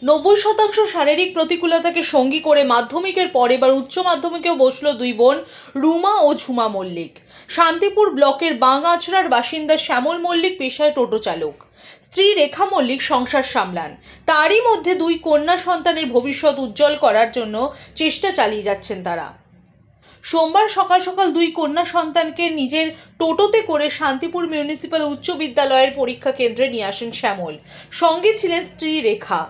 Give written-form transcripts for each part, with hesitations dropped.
90% শারীরিক প্রতিকূলতাকে সঙ্গী করে মাধ্যমিকের পর এবার উচ্চ মাধ্যমিকেও বসলো দুই বোন রুমা ও ঝুমা মল্লিক। শান্তিপুর ব্লকের বাঙ্গাচড়ার বাসিন্দা শ্যামল মল্লিক পেশায় টোটো চালক, স্ত্রী রেখা মল্লিক সংসার সামলান। তারই মধ্যে দুই কন্যা সন্তানের ভবিষ্যৎ উজ্জ্বল করার জন্য চেষ্টা চালিয়ে যাচ্ছেন তারা। সোমবার সকাল সকাল দুই কন্যা সন্তানকে নিজের টোটোতে করে শান্তিপুর মিউনিসিপ্যাল উচ্চ বিদ্যালয়ের পরীক্ষা কেন্দ্রে নিয়ে আসেন শ্যামল। সঙ্গে ছিলেন স্ত্রী রেখা।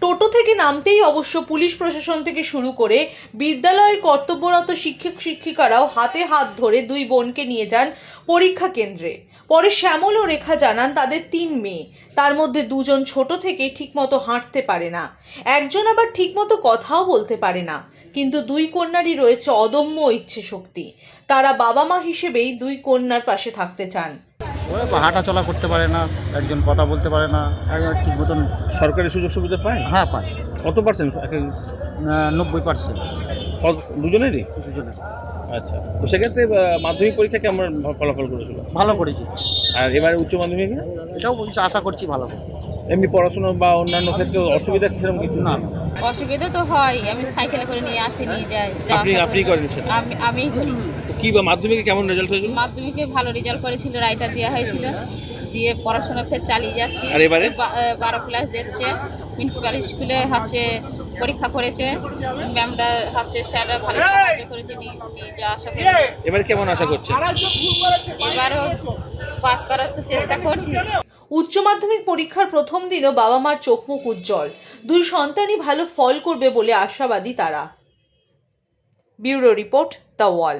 টোটো থেকে নামতেই অবশ্য পুলিশ প্রশাসন থেকে শুরু করে বিদ্যালয়ের কর্তব্যরত শিক্ষক শিক্ষিকারাও হাতে হাত ধরে দুই বোনকে নিয়ে যান পরীক্ষা কেন্দ্রে। পরে শ্যামল ও রেখা জানান তাদের 3 মেয়ে, তার মধ্যে 2 জন ছোট থেকে ঠিকমতো হাঁটতে পারে না, একজন আবার ঠিকমতো কথাও বলতে পারে না, কিন্তু দুই কন্যারই রয়েছে অদম্য ইচ্ছে শক্তি। তারা বাবা মা হিসেবেই দুই কন্যার পাশে থাকতে চান। হাঁটা চলা করতে পারে না, একজন কথা বলতে পারে না, একজন ঠিক মতন সরকারি সুযোগ সুবিধা পায়? হ্যাঁ পায়। কত পার্সেন্ট? 90%। দুজনেরই? দুজনে আচ্ছা, তো সেক্ষেত্রে মাধ্যমিক পরীক্ষা কেমন ফলাফল করেছিল? ভালো করেছি। আর এবারে উচ্চ মাধ্যমিকে এটাও বলছি, আশা করছি ভালো হবে। এমনি পড়াশোনা বা অন্যান্য ক্ষেত্রে অসুবিধা সেরকম কিছু না, অসুবিধা তো হয়, আমি সাইকেলে করে নিয়ে আসি, নিয়ে যাই। আপনি করেন সেটা? আমিই করি। তো কি বা মাধ্যমিকে কেমন রেজাল্ট হয়েছিল? মাধ্যমিকে ভালো রেজাল্ট করেছিল, রাইটার দেওয়া হয়েছিল, দিয়ে পড়াশোনা ফের চালিয়ে যাচ্ছি। আর এবারে 12 ক্লাস দিচ্ছে, মিউনিসিপ্যাল স্কুলে হচ্ছে পরীক্ষা করেছে, ম্যামরা হচ্ছে স্যাররা ভালো সাহায্য করেছে, নিয়ে যা আশা করি। এবারে কেমন আশা করছেন? এবারও পাস করার তো চেষ্টা করছি। উচ্চ মাধ্যমিক পরীক্ষার প্রথম দিনও বাবা মার চোখ মুখ উজ্জ্বল, দুই সন্তানই ভালো ফল করবে বলে আশাবাদী তারা। Bureau report, the wall.